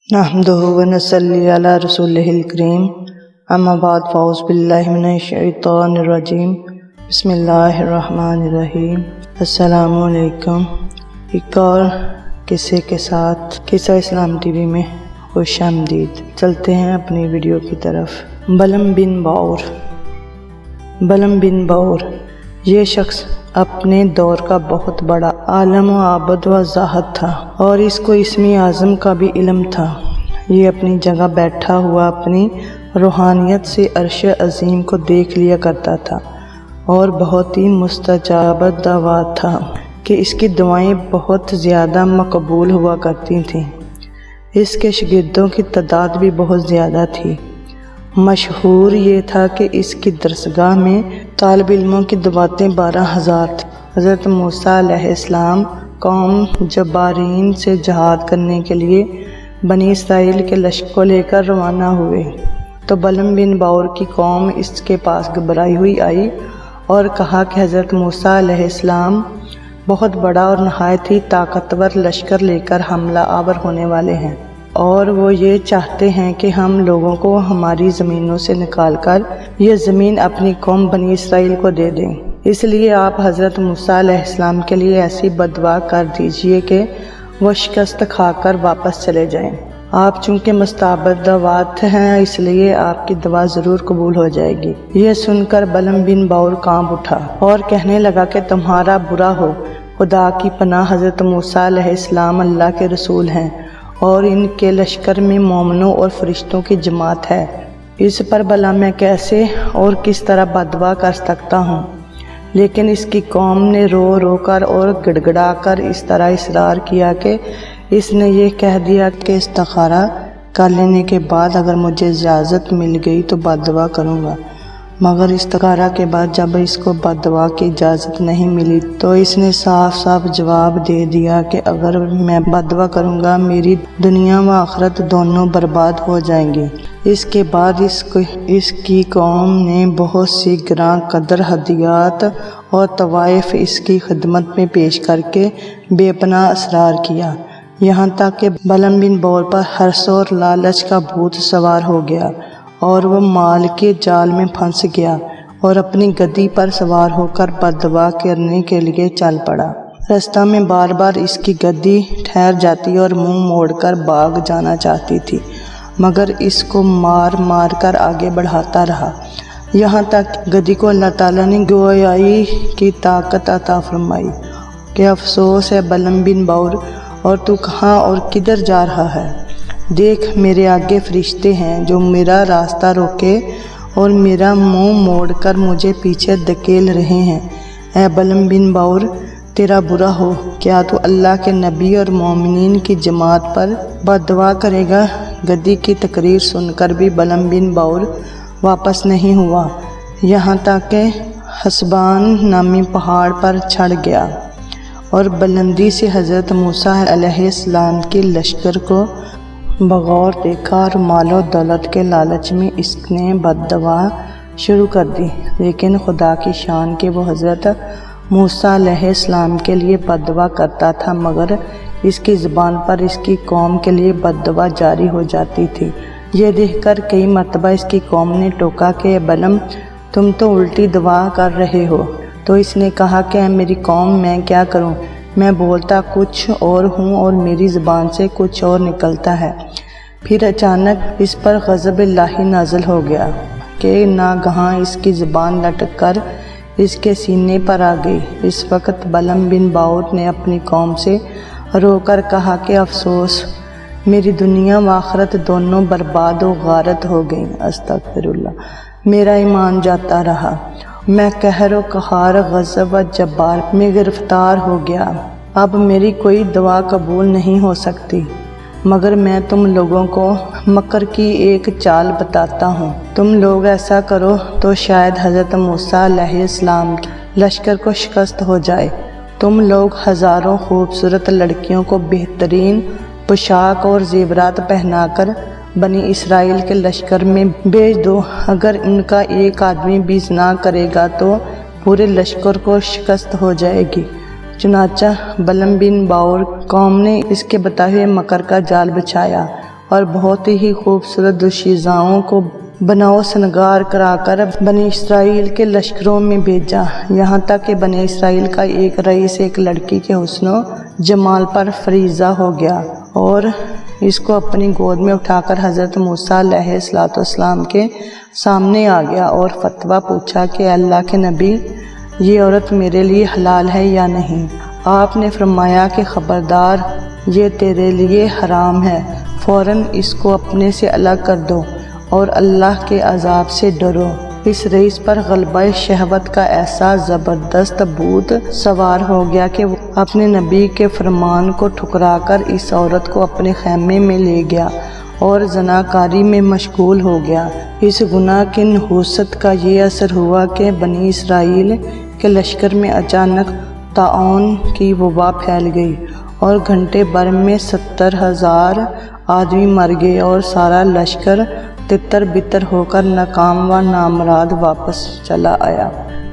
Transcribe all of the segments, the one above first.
نحمدہ ونصلی علی رسولہ الکریم اما بعد فاعوذ باللہ من الشیطان الرجیم بسم اللہ الرحمن الرحیم۔ السلام علیکم۔ ایک اور قصے کے ساتھ قصہ اسلام ٹی وی میں خوش آمدید۔ چلتے ہیں اپنی ویڈیو کی طرف۔ بلم بن باور۔ بلم بن باور یہ شخص اپنے دور کا بہت بڑا عالم و عابد و زاہد تھا اور اس کو اسم اعظم کا بھی علم تھا۔ یہ اپنی جگہ بیٹھا ہوا اپنی روحانیت سے عرش عظیم کو دیکھ لیا کرتا تھا اور بہت ہی مستجاب دعوات تھا کہ اس کی دعائیں بہت زیادہ مقبول ہوا کرتی تھیں۔ اس کے شاگردوں کی تعداد بھی بہت زیادہ تھی۔ مشہور یہ تھا کہ اس کی درسگاہ میں طالب علموں کی دعوتیں 12,000 تھیں۔ حضرت موسیٰ علیہ السلام قوم جبارین سے جہاد کرنے کے لیے بنی اسرائیل کے لشکر کو لے کر روانہ ہوئے تو بلم بن باور کی قوم اس کے پاس گھبرائی ہوئی آئی اور کہا کہ حضرت موسیٰ علیہ السلام بہت بڑا اور نہایت ہی طاقتور لشکر لے کر حملہ آور ہونے والے ہیں اور وہ یہ چاہتے ہیں کہ ہم لوگوں کو ہماری زمینوں سے نکال کر یہ زمین اپنی قوم بنی اسرائیل کو دے دیں۔ اس لیے آپ حضرت موسیٰ علیہ السلام کے لیے ایسی بددعا کر دیجئے کہ وہ شکست کھا کر واپس چلے جائیں۔ آپ چونکہ مستعبد دعوات ہیں اس لیے آپ کی دعا ضرور قبول ہو جائے گی۔ یہ سن کر بلم بن باور کانپ اٹھا اور کہنے لگا کہ تمہارا برا ہو، خدا کی پناہ، حضرت موسیٰ علیہ السلام اللہ کے رسول ہیں اور ان کے لشکر میں مومنوں اور فرشتوں کی جماعت ہے۔ اس پر بھلا میں کیسے اور کس طرح بددعا کر سکتا ہوں؟ لیکن اس کی قوم نے رو رو کر اور گڑ گڑا کر اس طرح اصرار کیا کہ اس نے یہ کہہ دیا کہ استخارہ کر لینے کے بعد اگر مجھے اجازت مل گئی تو بددعا کروں گا، مگر استخارہ کے بعد جب اس کو بددعا کی اجازت نہیں ملی تو اس نے صاف صاف جواب دے دیا کہ اگر میں بددعا کروں گا میری دنیا و آخرت دونوں برباد ہو جائیں گی۔ اس کے بعد اس کی قوم نے بہت سی گراں قدر ہدیات اور طوائف اس کی خدمت میں پیش کر کے بے پناہ اصرار کیا، یہاں تک کہ بلم بن باور پر حرص اور لالچ کا بھوت سوار ہو گیا اور وہ مال کے جال میں پھنس گیا اور اپنی گدی پر سوار ہو کر بددعا کرنے کے لیے چل پڑا۔ رستہ میں بار بار اس کی گدی ٹھہر جاتی اور منہ موڑ کر بھاگ جانا چاہتی تھی، مگر اس کو مار مار کر آگے بڑھاتا رہا، یہاں تک گدی کو اللہ تعالیٰ نے گویائی کی طاقت عطا فرمائی کہ افسوس ہے بلم بن باور، اور تو کہاں اور کدھر جا رہا ہے؟ دیکھ میرے آگے فرشتے ہیں جو میرا راستہ روکے اور میرا منہ موڑ کر مجھے پیچھے دھکیل رہے ہیں۔ اے بلم بن باور، تیرا برا ہو، کیا تو اللہ کے نبی اور مومنین کی جماعت پر بددعا کرے گا؟ گدی کی تقریر سن کر بھی بلم بن باور واپس نہیں ہوا، یہاں تک کہ حسبان نامی پہاڑ پر چڑھ گیا اور بلندی سے حضرت موسیٰ علیہ السلام کے لشکر کو بغور دیکھا اور مال و دولت کے لالچ میں اس نے بددعا شروع کر دی۔ لیکن خدا کی شان کہ وہ حضرت موسیٰ علیہ السلام کے لیے بددعا کرتا تھا، مگر اس کی زبان پر اس کی قوم کے لیے بددعا جاری ہو جاتی تھی۔ یہ دیکھ کر کئی مرتبہ اس کی قوم نے ٹوکا کہ بلم تم تو الٹی دعا کر رہے ہو، تو اس نے کہا کہ اے میری قوم میں کیا کروں، میں بولتا کچھ اور ہوں اور میری زبان سے کچھ اور نکلتا ہے۔ پھر اچانک اس پر غضب الہی نازل ہو گیا کہ ناگہاں اس کی زبان لٹک کر اس کے سینے پر آ گئی۔ اس وقت بلم بن باور نے اپنی قوم سے رو کر کہا کہ افسوس، میری دنیا و آخرت دونوں برباد و غارت ہو گئیں۔ استغفر اللہ، میرا ایمان جاتا رہا، میں قہر و قہار، غضب و جبار میں گرفتار ہو گیا، اب میری کوئی دعا قبول نہیں ہو سکتی، مگر میں تم لوگوں کو مکر کی ایک چال بتاتا ہوں۔ تم لوگ ایسا کرو تو شاید حضرت موسیٰ علیہ السلام کے لشکر کو شکست ہو جائے۔ تم لوگ ہزاروں خوبصورت لڑکیوں کو بہترین پوشاک اور زیورات پہنا کر بنی اسرائیل کے لشکر میں بھیج دو، اگر ان کا ایک آدمی بھی زنا کرے گا تو پورے لشکر کو شکست ہو جائے گی۔ چنانچہ بلم بن باور قوم نے اس کے بتائے ہوئے مکر کا جال بچھایا اور بہت ہی خوبصورت دوشیزاؤں کو بناؤ سنگار کرا کر بنی اسرائیل کے لشکروں میں بھیجا، یہاں تک کہ بنی اسرائیل کا ایک رئیس ایک لڑکی کے حسن و جمال پر فریضہ ہو گیا اور اس کو اپنی گود میں اٹھا کر حضرت موسیٰ علیہ السلام کے سامنے آ گیا اور فتویٰ پوچھا کہ اللہ کے نبی، یہ عورت میرے لیے حلال ہے یا نہیں؟ آپ نے فرمایا کہ خبردار، یہ تیرے لیے حرام ہے، فوراً اس کو اپنے سے الگ کر دو اور اللہ کے عذاب سے ڈرو۔ اس رئیس پر غلبہ شہوت کا ایسا زبردست بھوت سوار ہو گیا کہ وہ اپنے نبی کے فرمان کو ٹھکرا کر اس عورت کو اپنے خیمے میں لے گیا اور زناکاری میں مشغول ہو گیا۔ اس گناہ کی نحوست کا یہ اثر ہوا کہ بنی اسرائیل کے لشکر میں اچانک طاعون کی وبا پھیل گئی اور گھنٹے بھر میں 70,000 آدمی مر گئے اور سارا لشکر تتر بتر ہو کر ناکام و نامراد واپس چلا آیا،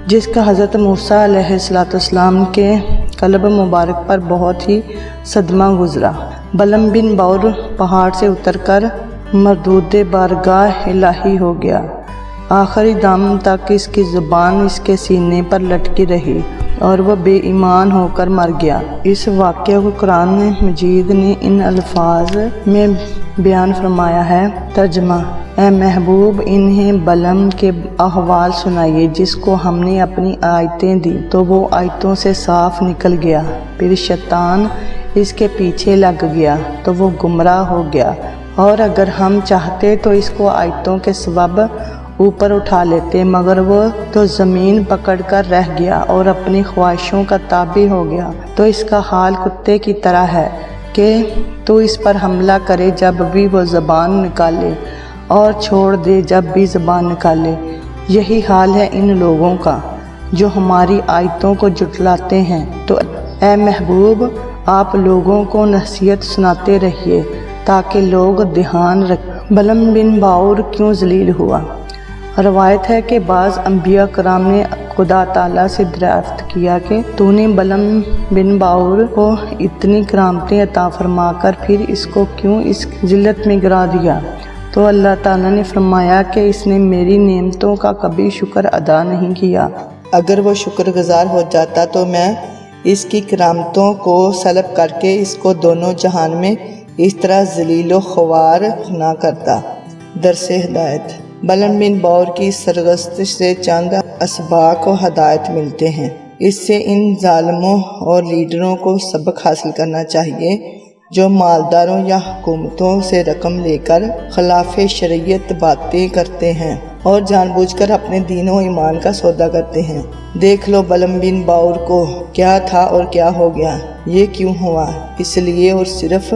جس کا حضرت موسیٰ علیہ السلام کے قلب مبارک پر بہت ہی صدمہ گزرا۔ بلم بن باور پہاڑ سے اتر کر مردود بارگاہ الہی ہو گیا۔ آخری دم تک اس کی زبان اس کے سینے پر لٹکی رہی اور وہ بے ایمان ہو کر مر گیا۔ اس واقعے کو قرآن مجید نے ان الفاظ میں بیان فرمایا ہے۔ ترجمہ: اے محبوب، انہیں بلم کے احوال سنائیے جس کو ہم نے اپنی آیتیں دی تو وہ آیتوں سے صاف نکل گیا، پھر شیطان اس کے پیچھے لگ گیا تو وہ گمراہ ہو گیا، اور اگر ہم چاہتے تو اس کو آیتوں کے سبب اوپر اٹھا لیتے، مگر وہ تو زمین پکڑ کر رہ گیا اور اپنی خواہشوں کا تابع ہو گیا۔ تو اس کا حال کتے کی طرح ہے کہ تو اس پر حملہ کرے جب بھی وہ زبان نکالے اور چھوڑ دے جب بھی زبان نکالے۔ یہی حال ہے ان لوگوں کا جو ہماری آیتوں کو جھٹلاتے ہیں۔ تو اے محبوب، آپ لوگوں کو نصیحت سناتے رہیے تاکہ لوگ دھیان رکھیں۔ بلم بن باور کیوں ذلیل ہوا؟ روایت ہے کہ بعض انبیاء کرام نے خدا تعالیٰ سے دریافت کیا کہ تو نے بلم بن باور کو اتنی کرامتیں عطا فرما کر پھر اس کو کیوں اس ذلت میں گرا دیا؟ تو اللہ تعالیٰ نے فرمایا کہ اس نے میری نعمتوں کا کبھی شکر ادا نہیں کیا۔ اگر وہ شکر گزار ہو جاتا تو میں اس کی کرامتوں کو سلب کر کے اس کو دونوں جہان میں اس طرح ذلیل و خوار نہ کرتا۔ درس ہدایت: بلم بن باور کی سرگزشت سے چند اسباق و ہدایت ملتے ہیں۔ اس سے ان ظالموں اور لیڈروں کو سبق حاصل کرنا چاہیے جو مالداروں یا حکومتوں سے رقم لے کر خلاف شریعت باتیں کرتے ہیں اور جان بوجھ کر اپنے دین و ایمان کا سودا کرتے ہیں۔ دیکھ لو بلم بن باور کو کیا تھا اور کیا ہو گیا۔ یہ کیوں ہوا؟ اس لیے اور صرف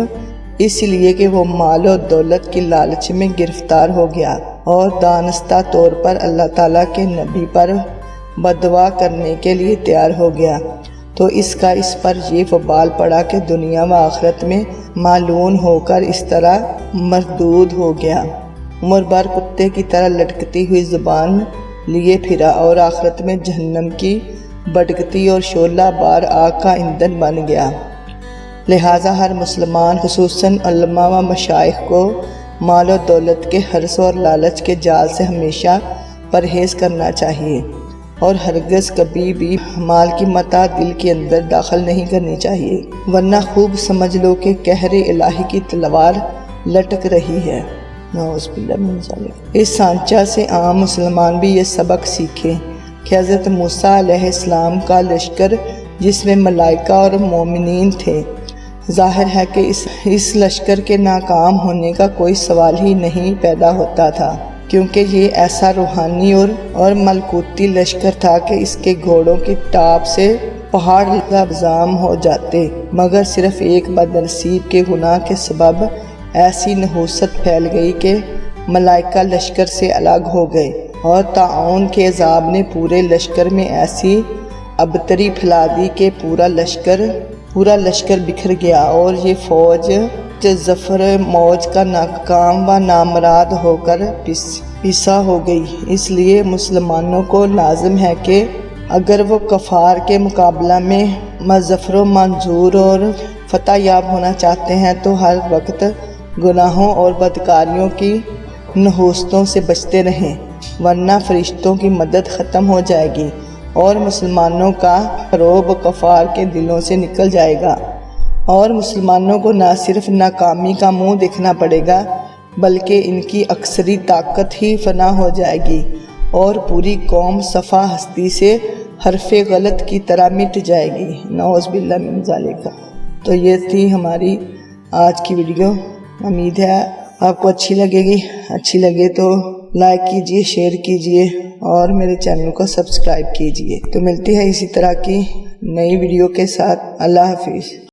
اس لیے کہ وہ مال و دولت کی لالچ میں گرفتار ہو گیا اور دانستہ طور پر اللہ تعالیٰ کے نبی پر بددعا کرنے کے لیے تیار ہو گیا، تو اس کا اس پر یہ وبال پڑا کہ دنیا و آخرت میں معلون ہو کر اس طرح مردود ہو گیا، عمر بھر کتے کی طرح لٹکتی ہوئی زبان لیے پھرا اور آخرت میں جہنم کی بھٹکتی اور شعلہ بار آگ کا ایندھن بن گیا۔ لہٰذا ہر مسلمان خصوصاً علماء و مشائخ کو مال و دولت کے حرص اور لالچ کے جال سے ہمیشہ پرہیز کرنا چاہیے اور ہرگز کبھی بھی مال کی متاع دل کے اندر داخل نہیں کرنی چاہیے، ورنہ خوب سمجھ لو کہ قہر الہی کی تلوار لٹک رہی ہے۔ نعوذ باللہ من ذالک۔ اس سانچہ سے عام مسلمان بھی یہ سبق سیکھیں کہ حضرت موسیٰ علیہ السلام کا لشکر جس میں ملائکہ اور مومنین تھے، ظاہر ہے کہ اس لشکر کے ناکام ہونے کا کوئی سوال ہی نہیں پیدا ہوتا تھا، کیونکہ یہ ایسا روحانی اور ملکوتی لشکر تھا کہ اس کے گھوڑوں کی ٹاپ سے پہاڑ لرزاں ہو جاتے، مگر صرف ایک بدنصیب کے گناہ کے سبب ایسی نحوست پھیل گئی کہ ملائکہ لشکر سے الگ ہو گئے اور طاعون کے عذاب نے پورے لشکر میں ایسی ابتری پھیلا دی کہ پورا لشکر بکھر گیا اور یہ فوج ظفر موج کا ناکام و نامراد ہو کر پیسا ہو گئی۔ اس لیے مسلمانوں کو لازم ہے کہ اگر وہ کفار کے مقابلہ میں مظفر و منصور اور فتح یاب ہونا چاہتے ہیں تو ہر وقت گناہوں اور بدکاریوں کی نحوستوں سے بچتے رہیں، ورنہ فرشتوں کی مدد ختم ہو جائے گی اور مسلمانوں کا رعب و کفار کے دلوں سے نکل جائے گا، اور مسلمانوں کو نہ صرف ناکامی کا منہ دیکھنا پڑے گا بلکہ ان کی اکثری طاقت ہی فنا ہو جائے گی اور پوری قوم صفا ہستی سے حرف غلط کی طرح مٹ جائے گی۔ نعوذ باللہ من ذالک۔ تو یہ تھی ہماری آج کی ویڈیو، امید ہے آپ کو اچھی لگے گی۔ اچھی لگے تو لائک کیجئے، شیئر کیجئے اور میرے چینل کو سبسکرائب کیجئے۔ تو ملتی ہے اسی طرح کی نئی ویڈیو کے ساتھ۔ اللہ حافظ۔